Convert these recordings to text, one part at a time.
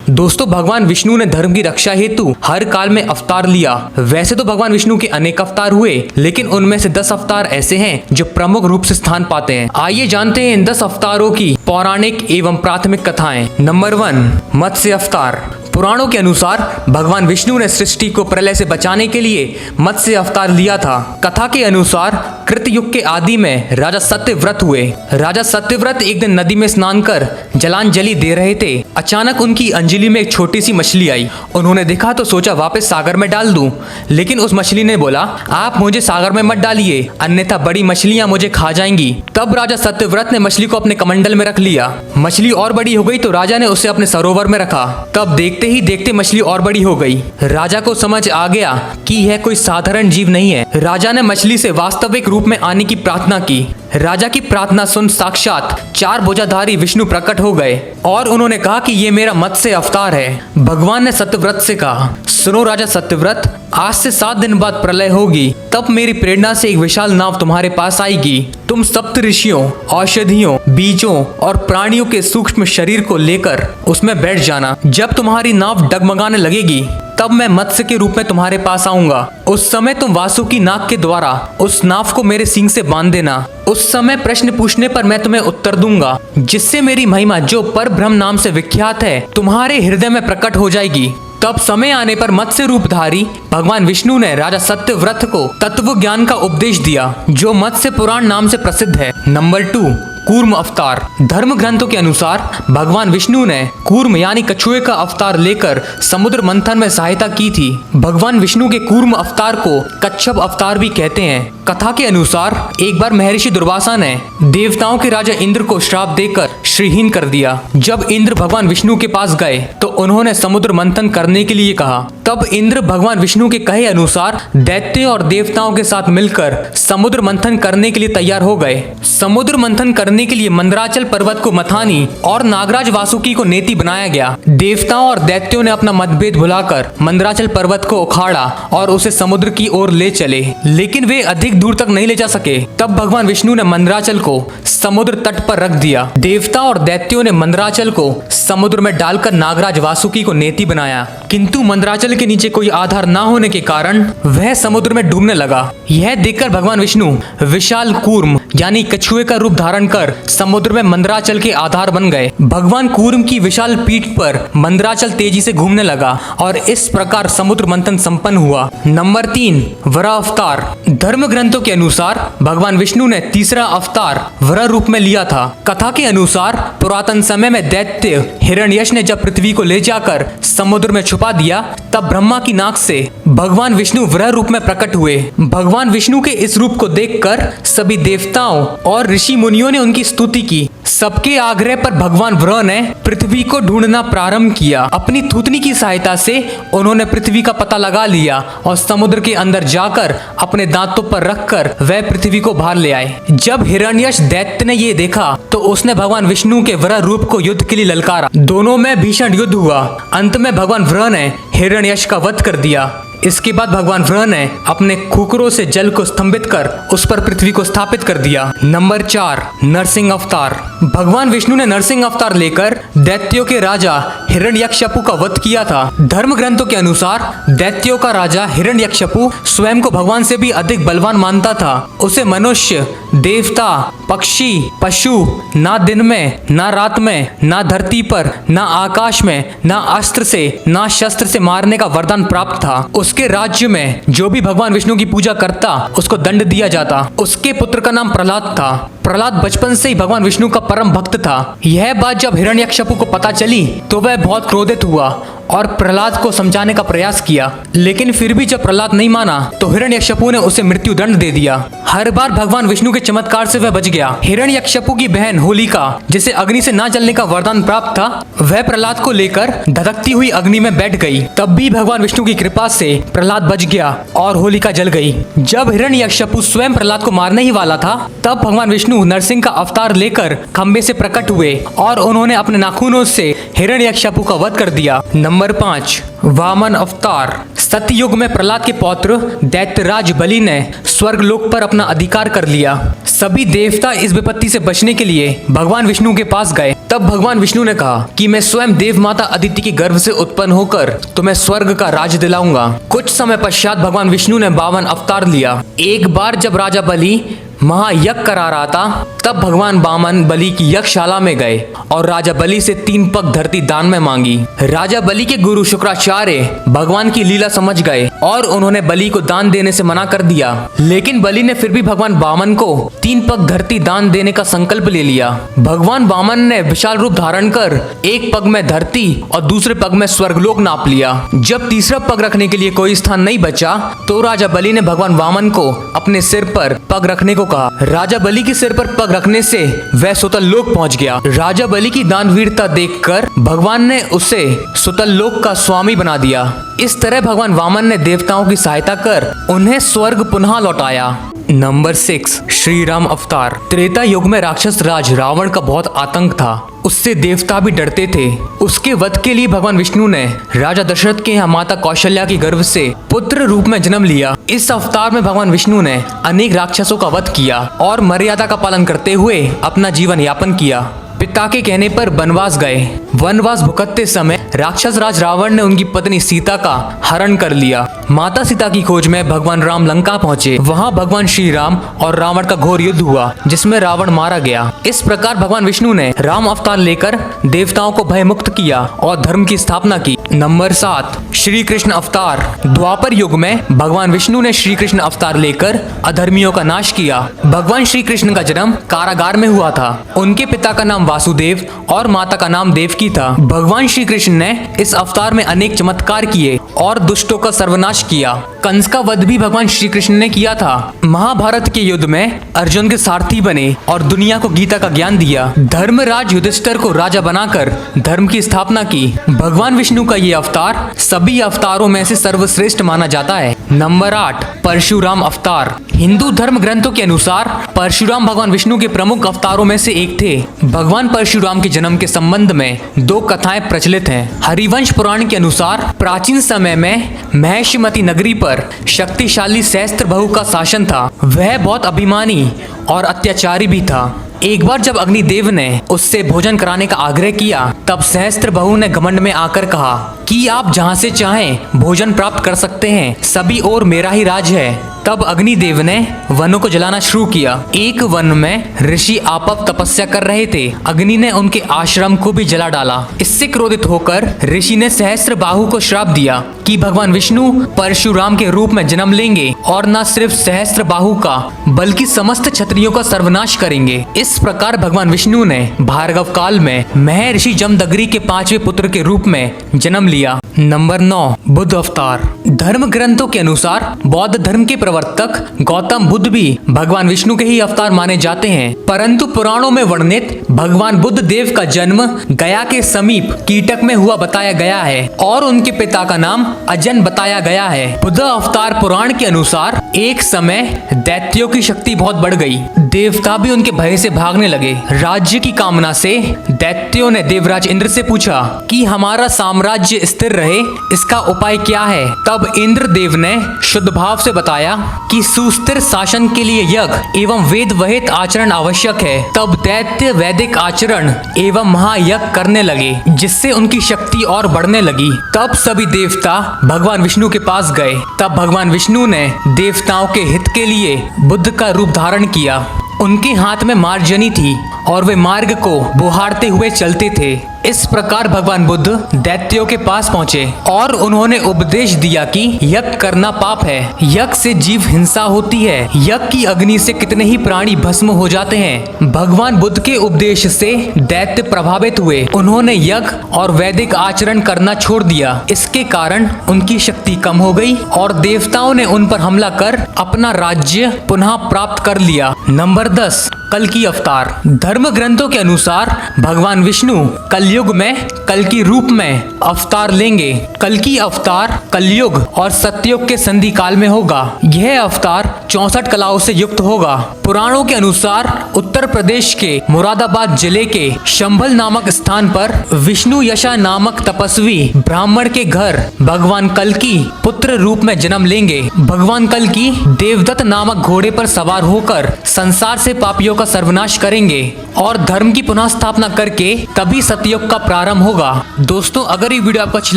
दोस्तों, भगवान विष्णु ने धर्म की रक्षा हेतु हर काल में अवतार लिया। वैसे तो भगवान विष्णु के अनेक अवतार हुए, लेकिन उनमें से 10 अवतार ऐसे हैं जो प्रमुख रूप से स्थान पाते हैं। आइए जानते हैं इन 10 अवतारों की पौराणिक एवं प्राथमिक कथाएं। नंबर 1, मत्स्य अवतार। पुराणों के अनुसार भगवान विष्णु ने सृष्टि को प्रलय से बचाने के लिए मत्स्य अवतार लिया था। कथा के अनुसार कृतयुग के आदि में राजा सत्यव्रत हुए। राजा सत्यव्रत एक दिन नदी में स्नान कर जलांजलि दे रहे थे। अचानक उनकी अंजलि में एक छोटी सी मछली आई। उन्होंने देखा तो सोचा वापस सागर में डाल दूं, लेकिन उस मछली ने बोला, आप मुझे सागर में मत डालिए, अन्यथा बड़ी मछलियां मुझे खा जाएंगी। तब राजा सत्यव्रत ने मछली को अपने कमंडल में रख लिया। मछली और बड़ी हो गई तो राजा ने उसे अपने सरोवर में रखा। तब देखते ही देखते मछली और बड़ी हो गई। राजा को समझ आ गया कि यह कोई साधारण जीव नहीं है। राजा ने मछली से वास्तविक रूप में आने की प्रार्थना की। राजा की प्रार्थना सुन साक्षात 4 भुजाधारी विष्णु प्रकट हो गए और उन्होंने कहा कि ये मेरा मत्स्य अवतार है। भगवान ने सत्यव्रत से कहा, सुनो राजा सत्यव्रत, आज से 7 दिन बाद प्रलय होगी, तब मेरी प्रेरणा से एक विशाल नाव तुम्हारे पास आएगी। तुम सप्त ऋषियों, औषधियों, बीजों और प्राणियों के सूक्ष्म शरीर को लेकर उसमें बैठ जाना। जब तुम्हारी नाव डगमगाने लगेगी तब मैं मत्स्य के रूप में तुम्हारे पास आऊंगा। उस समय तुम वासुकी नाग के द्वारा उस नाव को मेरे सींग से बांध देना। उस समय प्रश्न पूछने पर मैं तुम्हें उत्तर दूंगा, जिससे मेरी महिमा जो परब्रह्म नाम से विख्यात है तुम्हारे हृदय में प्रकट हो जाएगी। तब समय आने पर मत्स्य रूपधारी भगवान विष्णु ने राजा सत्यव्रत को तत्व ज्ञान का उपदेश दिया, जो मत्स्य पुराण नाम से प्रसिद्ध है। नंबर 2, कूर्म अवतार। धर्म ग्रंथों के अनुसार भगवान विष्णु ने कूर्म यानी कछुए का अवतार लेकर समुद्र मंथन में सहायता की थी। भगवान विष्णु के कूर्म अवतार को कच्छप अवतार भी कहते हैं। कथा के अनुसार एक बार महर्षि दुर्वासा ने देवताओं के राजा इंद्र को श्राप देकर श्रीहीन कर दिया। जब इंद्र भगवान विष्णु के पास गए तो उन्होंने समुद्र मंथन करने के लिए कहा। तब इंद्र भगवान विष्णु के कहे अनुसार दैत्य और देवताओं के साथ मिलकर समुद्र मंथन करने के लिए तैयार हो गए। समुद्र मंथन करने के लिए मंदराचल पर्वत को मथानी और नागराज वासुकी को नेति बनाया गया। देवताओं और दैत्यों ने अपना मतभेद भुलाकर मंदराचल पर्वत को उखाड़ा और उसे समुद्र की ओर ले चले, लेकिन वे अधिक दूर तक नहीं ले जा सके। तब भगवान विष्णु ने मंदराचल को समुद्र तट पर रख दिया। देवता और दैत्यों ने मंदराचल को समुद्र में डालकर नागराज वासुकी को नेति बनाया, किंतु मंदराचल के नीचे कोई आधार न होने के कारण वह समुद्र में डूबने लगा। यह देखकर भगवान विष्णु विशाल कूर्म यानी कछुए का रूप धारण कर समुद्र में मंदराचल के आधार बन गए। भगवान कूर्म की विशाल पीठ पर मंदराचल तेजी से घूमने लगा और इस प्रकार समुद्र मंथन संपन्न हुआ। नंबर 3, वराह अवतार। धर्म ग्रंथों के अनुसार भगवान विष्णु ने तीसरा अवतार वराह रूप में लिया था। कथा के अनुसार पुरातन समय में दैत्य हिरण्यश ने जब पृथ्वी को ले जाकर समुद्र में छुपा दिया, तब ब्रह्मा की नाक से भगवान विष्णु वराह रूप में प्रकट हुए। भगवान विष्णु के इस रूप को देखकर सभी देवताओं और ऋषि मुनियों ने उनकी स्तुति की। सबके आग्रह पर भगवान वराह ने पृथ्वी को ढूंढना प्रारंभ किया। अपनी थूथनी की सहायता से उन्होंने पृथ्वी का पता लगा लिया और समुद्र के अंदर जाकर अपने दांतों पर रखकर वह पृथ्वी को बाहर ले आए। जब हिरण्यश दैत्य ने ये देखा तो उसने भगवान विष्णु के वराह रूप को युद्ध के लिए ललकारा। दोनों में भीषण युद्ध हुआ। अंत में भगवान वराह ने हिरण्यश का वध कर दिया। इसके बाद भगवान वराह ने अपने खुकरों से जल को स्तंभित कर उस पर पृथ्वी को स्थापित कर दिया। नंबर 4, नरसिंह अवतार। भगवान विष्णु ने नरसिंह अवतार लेकर दैत्यों के राजा हिरण्यकश्यपु का वध किया था। धर्म ग्रंथों के अनुसार दैत्यों का राजा हिरण्यकश्यपु स्वयं को भगवान से भी अधिक बलवान मानता था। उसे मनुष्य, देवता, पक्षी, पशु ना दिन में, ना रात में, ना धरती पर, ना आकाश में, ना अस्त्र से, ना शस्त्र से मारने का वरदान प्राप्त था। उसके राज्य में जो भी भगवान विष्णु की पूजा करता उसको दंड दिया जाता। उसके पुत्र का नाम प्रहलाद था। प्रहलाद बचपन से ही भगवान विष्णु का परम भक्त था। यह बात जब हिरण्यकश्यपु को पता चली तो वह बहुत क्रोधित हुआ और प्रहलाद को समझाने का प्रयास किया, लेकिन फिर भी जब प्रहलाद नहीं माना तो हिरण्यकश्यपु ने उसे मृत्यु दंड दे दिया। हर बार भगवान विष्णु के चमत्कार से वह बच गया। हिरण्यकश्यपु की बहन होलिका, जिसे अग्नि से ना जलने का वरदान प्राप्त था, वह प्रहलाद को लेकर धधकती हुई अग्नि में बैठ गई। तब भी भगवान विष्णु की कृपा से प्रहलाद बच गया और होलिका जल गई। जब हिरण्यकश्यपु स्वयं प्रहलाद को मारने ही वाला था, तब भगवान विष्णु नरसिंह का अवतार लेकर खंबे से प्रकट हुए और उन्होंने अपने नाखूनों से हिरण्यकश्यपु का वध कर दिया। नंबर 5, वामन अवतार। सतयुग में प्रहलाद के पौत्र दैत्यराज बलि ने स्वर्गलोक पर अपना अधिकार कर लिया। सभी देवता इस विपत्ति से बचने के लिए भगवान विष्णु के पास गए। तब भगवान विष्णु ने कहा कि मैं स्वयं देव माता अदिति के गर्भ से उत्पन्न होकर तुम्हें स्वर्ग का राज दिलाऊंगा। कुछ समय पश्चात भगवान विष्णु ने 52 अवतार लिया। एक बार जब राजा बलि महायज्ञ करा रहा था, तब भगवान वामन बलि की यज्ञशाला में गए और राजा बलि से 3 पग धरती दान में मांगी। राजा बलि के गुरु शुक्राचार्य भगवान की लीला समझ गए और उन्होंने बलि को दान देने से मना कर दिया, लेकिन बलि ने फिर भी भगवान वामन को 3 पग धरती दान देने का संकल्प ले लिया। भगवान वामन ने विशाल रूप धारण कर एक पग में धरती और दूसरे पग में स्वर्गलोक नाप लिया। जब तीसरा पग रखने के लिए कोई स्थान नहीं बचा, तो राजा बलि ने भगवान वामन को अपने सिर पर पग रखने को कहा। राजा बलि के सिर पर पग रखने से वह सुतल लोक पहुंच गया। राजा बलि की दानवीरता देखकर भगवान ने उसे सुतल लोक का स्वामी बना दिया। इस तरह भगवान वामन ने देवताओं की सहायता कर उन्हें स्वर्ग पुनः लौटाया। नंबर 6, श्री राम अवतार। त्रेता युग में राक्षस राज रावण का बहुत आतंक था। उससे देवता भी डरते थे। उसके वध के लिए भगवान विष्णु ने राजा दशरथ के यहाँ माता कौशल्या के गर्भ से पुत्र रूप में जन्म लिया। इस अवतार में भगवान विष्णु ने अनेक राक्षसों का वध किया और मर्यादा का पालन करते हुए अपना जीवन यापन किया। पिता के कहने पर वनवास गए। वनवास भुगतते समय राक्षस राज रावण ने उनकी पत्नी सीता का हरण कर लिया। माता सीता की खोज में भगवान राम लंका पहुंचे। वहां भगवान श्री राम और रावण का घोर युद्ध हुआ, जिसमें रावण मारा गया। इस प्रकार भगवान विष्णु ने राम अवतार लेकर देवताओं को भय मुक्त किया और धर्म की स्थापना की। नंबर 7, श्री कृष्ण अवतार। द्वापर युग में भगवान विष्णु ने श्री कृष्ण अवतार लेकर अधर्मियों का नाश किया। भगवान श्री कृष्ण का जन्म कारागार में हुआ था। उनके पिता का नाम वासुदेव और माता का नाम देवकी था। भगवान श्री कृष्ण ने इस अवतार में अनेक चमत्कार किए और दुष्टों का सर्वनाश किया। कंस का वध भी भगवान श्री कृष्ण ने किया था। महाभारत के युद्ध में अर्जुन के सारथी बने और दुनिया को गीता का ज्ञान दिया। धर्मराज युधिष्ठिर को राजा बनाकर धर्म की स्थापना की। भगवान विष्णु का ये अवतार सभी अवतारों में से सर्वश्रेष्ठ माना जाता है। नंबर 8, परशुराम अवतार। हिंदू धर्म ग्रंथों के अनुसार परशुराम भगवान विष्णु के प्रमुख अवतारों में से एक थे। भगवान परशुराम के जन्म के संबंध में 2 कथाएं प्रचलित हैं। हरिवंश पुराण के अनुसार प्राचीन समय में महिषमती नगरी पर शक्तिशाली सहस्त्र बहु का शासन था। वह बहुत अभिमानी और अत्याचारी भी था। एक बार जब अग्निदेव ने उससे भोजन कराने का आग्रह किया, तब सहस्त्र बहु ने घमंड में आकर कहा कि आप जहाँ से चाहें भोजन प्राप्त कर सकते हैं, सभी ओर मेरा ही राज है। तब अग्निदेव ने वनों को जलाना शुरू किया। एक वन में ऋषि आपस तपस्या कर रहे थे। अग्नि ने उनके आश्रम को भी जला डाला। इससे क्रोधित होकर ऋषि ने सहस्त्र बाहु को श्राप दिया कि भगवान विष्णु परशुराम के रूप में जन्म लेंगे और न सिर्फ सहस्त्र बाहु का बल्कि समस्त क्षत्रियों का सर्वनाश करेंगे। इस प्रकार भगवान विष्णु ने भार्गव काल में महर्षि जमदग्नि के 5वें पुत्र के रूप में जन्म लिया। नंबर 9, बुद्ध अवतार। धर्म ग्रंथों के अनुसार बौद्ध धर्म के प्रवर्तक गौतम बुद्ध भी भगवान विष्णु के ही अवतार माने जाते हैं, परंतु पुराणों में वर्णित भगवान बुद्ध देव का जन्म गया के समीप कीटक में हुआ बताया गया है और उनके पिता का नाम अजन बताया गया है। बुद्ध अवतार पुराण के अनुसार एक समय दैत्यों की शक्ति बहुत बढ़ गई। देवता भी उनके भय से भागने लगे। राज्य की कामना से दैत्यों ने देवराज इंद्र से पूछा कि हमारा साम्राज्य स्थिर रहे, इसका उपाय क्या है। तब इंद्र देव ने शुद्ध भाव से बताया कि सुस्थिर शासन के लिए यज्ञ एवं वेद वहित आचरण आवश्यक है। तब दैत्य वैदिक आचरण एवं महायज्ञ करने लगे, जिससे उनकी शक्ति और बढ़ने लगी। तब सभी देवता भगवान विष्णु के पास गए। तब भगवान विष्णु ने देवताओं के हित के लिए बुद्ध का रूप धारण किया। उनके हाथ में मार्जनी थी और वे मार्ग को बुहारते हुए चलते थे। इस प्रकार भगवान बुद्ध दैत्यों के पास पहुंचे और उन्होंने उपदेश दिया कि यज्ञ करना पाप है, यज्ञ से जीव हिंसा होती है, यज्ञ की अग्नि से कितने ही प्राणी भस्म हो जाते हैं। भगवान बुद्ध के उपदेश से दैत्य प्रभावित हुए। उन्होंने यज्ञ और वैदिक आचरण करना छोड़ दिया। इसके कारण उनकी शक्ति कम हो गई और देवताओं ने उन पर हमला कर अपना राज्य पुनः प्राप्त कर लिया। नंबर 10, कल्कि अवतार। धर्म ग्रंथों के अनुसार भगवान विष्णु कलयुग में कल्कि रूप में अवतार लेंगे। कल्कि अवतार कलयुग और सतयुग के संधि काल में होगा। यह अवतार 64 कलाओं से युक्त होगा। पुराणों के अनुसार उत्तर प्रदेश के मुरादाबाद जिले के शंभल नामक स्थान पर विष्णु यशा नामक तपस्वी ब्राह्मण के घर भगवान कल्कि पुत्र रूप में जन्म लेंगे। भगवान कल्कि देवदत्त नामक घोड़े पर सवार होकर संसार से पापियों का का सर्वनाश करेंगे और धर्म की पुनः स्थापना करके तभी सतयुग का प्रारंभ होगा। दोस्तों, अगर ये वीडियो आपको अच्छी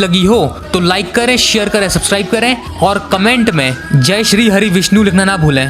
लगी हो तो लाइक करें, शेयर करें, सब्सक्राइब करें और कमेंट में जय श्री हरि विष्णु लिखना ना भूलें।